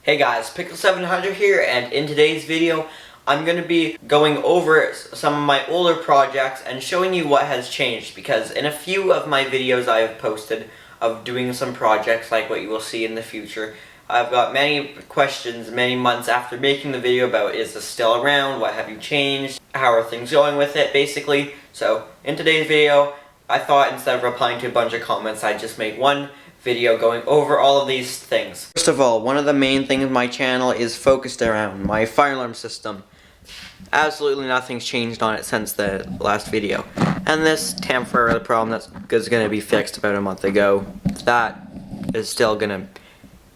Hey guys, Pickle700 here, and in today's video I'm going to be going over some of my older projects and showing you what has changed, because in a few of my videos I have posted of doing some projects like what you will see in the future, I've got many questions many months after making the video about is this still around, what have you changed, how are things going with it basically. So in today's video I thought instead of replying to a bunch of comments I'd just make one video going over all of these things. First of all, one of the main things my channel is focused around, my fire alarm system. Absolutely nothing's changed on it since the last video. And this temporary problem that's going to be fixed about a month ago, that is still going to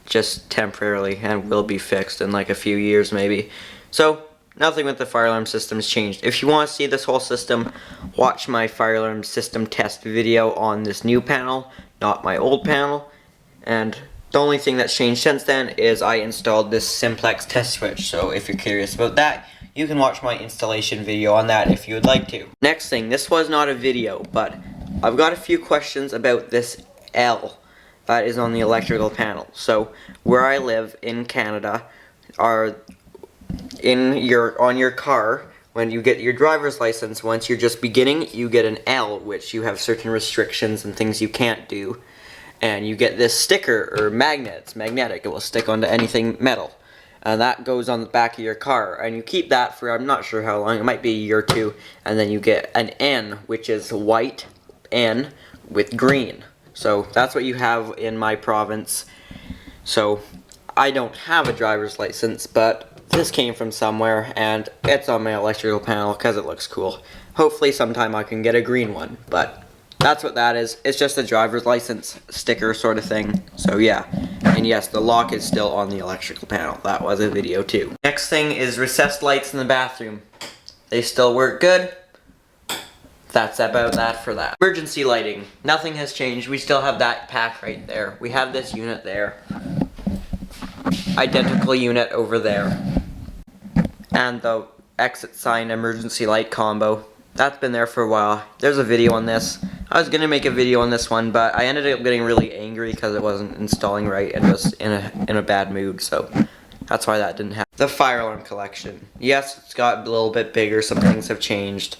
just temporarily and will be fixed in like a few years maybe. So nothing with the fire alarm system has changed. If you want to see this whole system, watch my fire alarm system test video on this new panel, not my old panel. And the only thing that's changed since then is I installed this simplex test switch. So if you're curious about that, you can watch my installation video on that if you would like to. Next thing, this was not a video, but I've got a few questions about this L that is on the electrical panel. So where I live in Canada, on your car, when you get your driver's license, once you're just beginning, you get an L, which you have certain restrictions and things you can't do. And you get this sticker, or magnet, it's magnetic, it will stick onto anything metal. And that goes on the back of your car, and you keep that for, I'm not sure how long, it might be a year or two, and then you get an N, which is white N with green. So that's what you have in my province. So I don't have a driver's license, but this came from somewhere, and it's on my electrical panel because it looks cool. Hopefully sometime I can get a green one, but that's what that is. It's just a driver's license sticker sort of thing. So yeah, and yes, the lock is still on the electrical panel. That was a video too. Next thing is recessed lights in the bathroom. They still work good. That's about that for that. Emergency lighting. Nothing has changed. We still have that pack right there. We have this unit there. Identical unit over there. And the exit sign emergency light combo. That's been there for a while. There's a video on this. I was gonna make a video on this one, but I ended up getting really angry because it wasn't installing right and was in a bad mood, so that's why that didn't happen. The fire alarm collection. Yes, it's got a little bit bigger, some things have changed.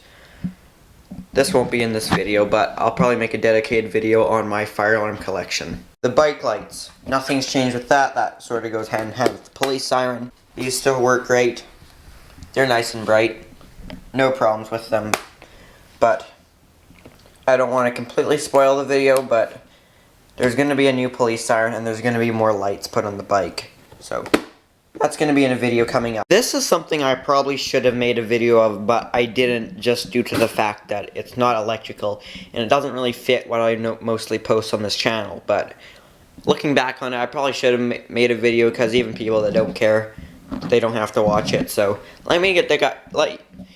This won't be in this video, but I'll probably make a dedicated video on my fire alarm collection. The bike lights. Nothing's changed with that. That sort of goes hand in hand with the police siren. These still work great. They're nice and bright. No problems with them. But I don't want to completely spoil the video, but there's going to be a new police siren and there's going to be more lights put on the bike. So that's going to be in a video coming up. This is something I probably should have made a video of, but I didn't, just due to the fact that it's not electrical and it doesn't really fit what I mostly post on this channel. But looking back on it, I probably should have made a video, because even people that don't care, they don't have to watch it. So let me get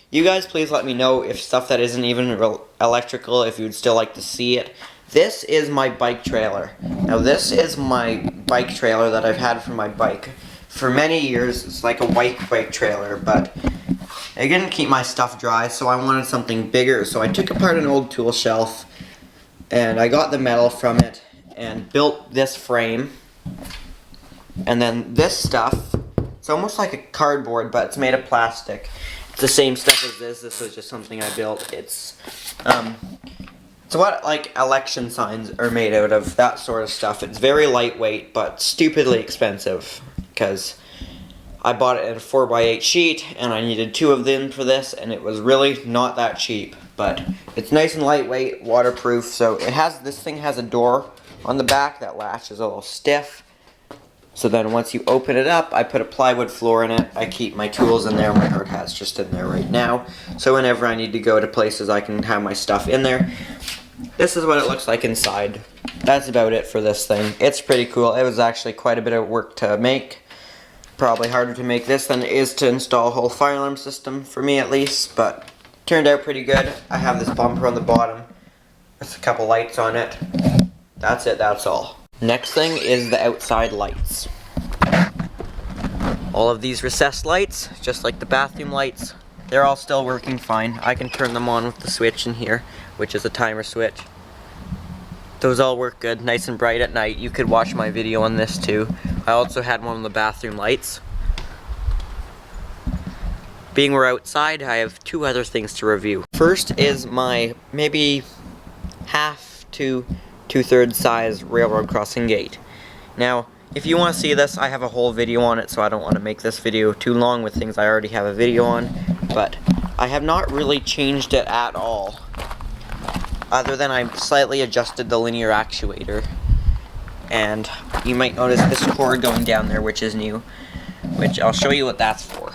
you guys please let me know if stuff that isn't even electrical, if you'd still like to see it. This is my bike trailer. Now this is my bike trailer that I've had for my bike for many years. It's like a white bike trailer, but I didn't keep my stuff dry, so I wanted something bigger. So I took apart an old tool shelf and I got the metal from it and built this frame. And then this stuff, it's almost like a cardboard, but it's made of plastic. It's the same stuff as this. This was just something I built. It's what like election signs are made out of, that sort of stuff. It's very lightweight, but stupidly expensive, because I bought it in a 4x8 sheet, and I needed 2 of them for this, and it was really not that cheap. But it's nice and lightweight, waterproof. So this thing has a door on the back that latches a little stiff. So then once you open it up, I put a plywood floor in it. I keep my tools in there. My hard hat's just in there right now. So whenever I need to go to places, I can have my stuff in there. This is what it looks like inside. That's about it for this thing. It's pretty cool. It was actually quite a bit of work to make. Probably harder to make this than it is to install a whole fire alarm system, for me at least. But turned out pretty good. I have this bumper on the bottom with a couple lights on it. That's it, that's all. Next thing is the outside lights. All of these recessed lights, just like the bathroom lights, they're all still working fine. I can turn them on with the switch in here, which is a timer switch. Those all work good, nice and bright at night. You could watch my video on this too. I also had one of the bathroom lights. Being we're outside, I have two other things to review. First is my maybe half to two-thirds size railroad crossing gate. Now, if you want to see this, I have a whole video on it, so I don't want to make this video too long with things I already have a video on, but I have not really changed it at all, other than I slightly adjusted the linear actuator, and you might notice this cord going down there, which is new, which I'll show you what that's for.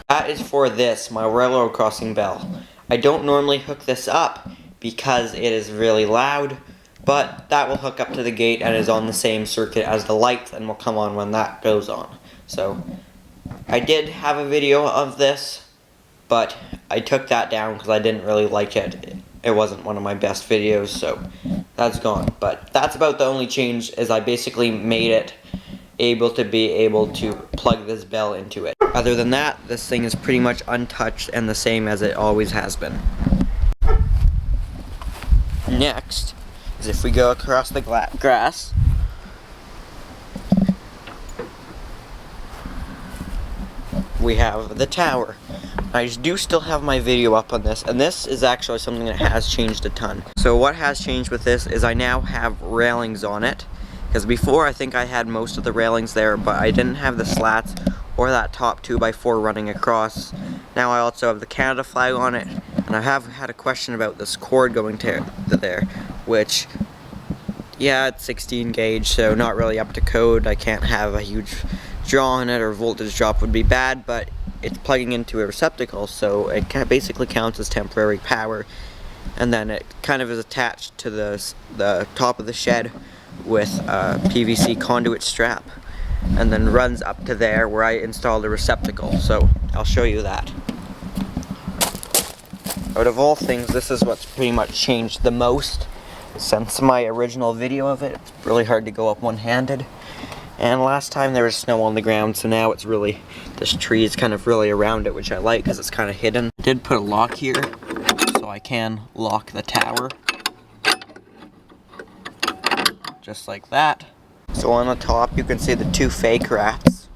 That is for this, my railroad crossing bell. I don't normally hook this up because it is really loud, but that will hook up to the gate and is on the same circuit as the lights and will come on when that goes on. So, I did have a video of this, but I took that down because I didn't really like it. It wasn't one of my best videos, so that's gone. But that's about the only change, is I basically made it able to plug this bell into it. Other than that, this thing is pretty much untouched and the same as it always has been. Next is if we go across the grass, we have the tower. I do still have my video up on this, and this is actually something that has changed a ton. So what has changed with this is I now have railings on it, because before I think I had most of the railings there, but I didn't have the slats or that top 2x4 running across. Now I also have the Canada flag on it, and I have had a question about this cord going to there, which, yeah, it's 16 gauge, so not really up to code. I can't have a huge draw on it, or voltage drop would be bad, but it's plugging into a receptacle, so it basically counts as temporary power, and then it kind of is attached to the top of the shed with a PVC conduit strap, and then runs up to there where I installed a receptacle. So I'll show you that. Out of all things, this is what's pretty much changed the most since my original video of it. It's really hard to go up one-handed, and last time there was snow on the ground, so now it's really, this tree is kind of really around it, which I like because it's kind of hidden. I did put a lock here so I can lock the tower, just like that. So on the top you can see the two fake rats,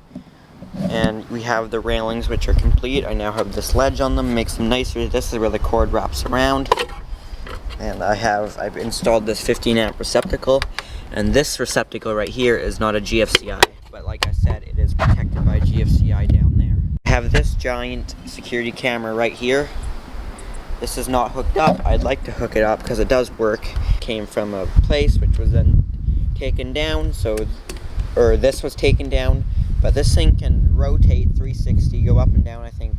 and we have the railings, which are complete. I now have this ledge on them, makes them nicer. This is where the cord wraps around, and I've installed this 15 amp receptacle, and this receptacle right here is not a GFCI, but like I said, it is protected by GFCI down there. I have this giant security camera right here. This is not hooked up. I'd like to hook it up because it does work. It came from a place which was then taken down, or this was taken down, but this thing can rotate 360, go up and down, I think.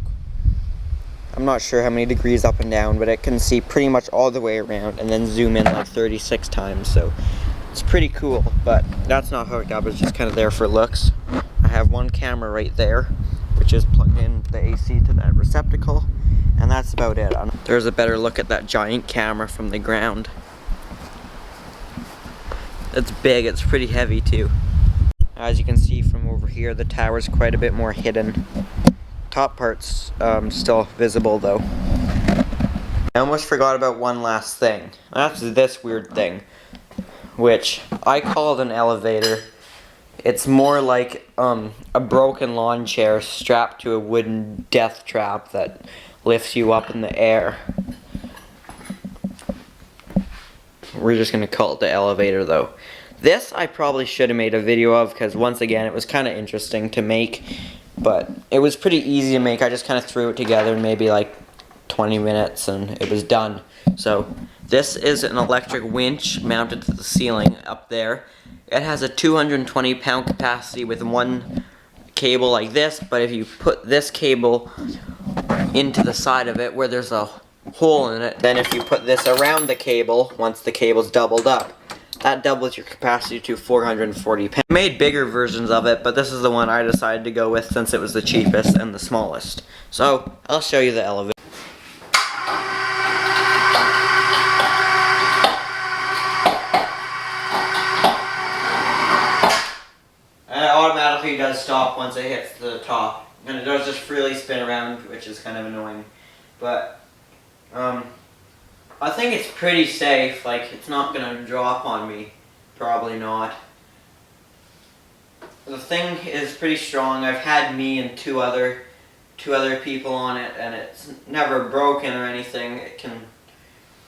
I'm not sure how many degrees up and down, but it can see pretty much all the way around and then zoom in like 36 times, so it's pretty cool, but that's not hooked up. It's just kind of there for looks. I have one camera right there, which is plugged in the AC to that receptacle, and that's about it. There's a better look at that giant camera from the ground. It's big, it's pretty heavy too. As you can see from over here, the tower's quite a bit more hidden. Top part's still visible though. I almost forgot about one last thing. That's this weird thing, which I called an elevator. It's more like a broken lawn chair strapped to a wooden death trap that lifts you up in the air. We're just gonna call it the elevator though. This I probably should have made a video of, because once again it was kind of interesting to make, but it was pretty easy to make. I just kind of threw it together in maybe like 20 minutes and it was done. So this is an electric winch mounted to the ceiling up there. It has a 220 pound capacity with one cable like this, but if you put this cable into the side of it where there's a hole in it, then if you put this around the cable, once the cable's doubled up, that doubles your capacity to 440 pounds. I made bigger versions of it, but this is the one I decided to go with since it was the cheapest and the smallest. So, I'll show you the elevator. And it automatically does stop once it hits the top. And it does just freely spin around, which is kind of annoying. But, I think it's pretty safe. Like, it's not gonna drop on me. Probably not. The thing is pretty strong. I've had me and two other people on it, and it's never broken or anything.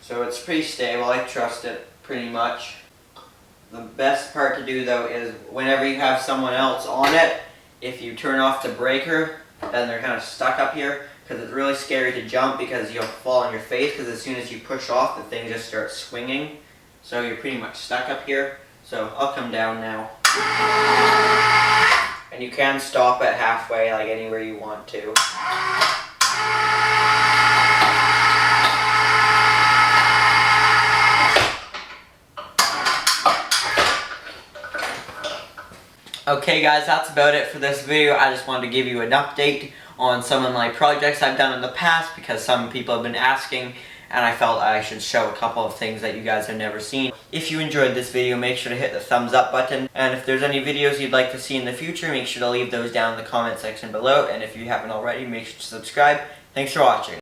So it's pretty stable. I trust it pretty much. The best part to do though is whenever you have someone else on it, if you turn off the breaker, then they're kind of stuck up here, because it's really scary to jump because you'll fall on your face, because as soon as you push off, the thing just starts swinging. So you're pretty much stuck up here. So I'll come down now. And you can stop it halfway, like anywhere you want to. Okay guys, that's about it for this video. I just wanted to give you an update on some of my projects I've done in the past, because some people have been asking and I felt I should show a couple of things that you guys have never seen. If you enjoyed this video, make sure to hit the thumbs up button, and if there's any videos you'd like to see in the future, make sure to leave those down in the comment section below, and if you haven't already, make sure to subscribe. Thanks for watching.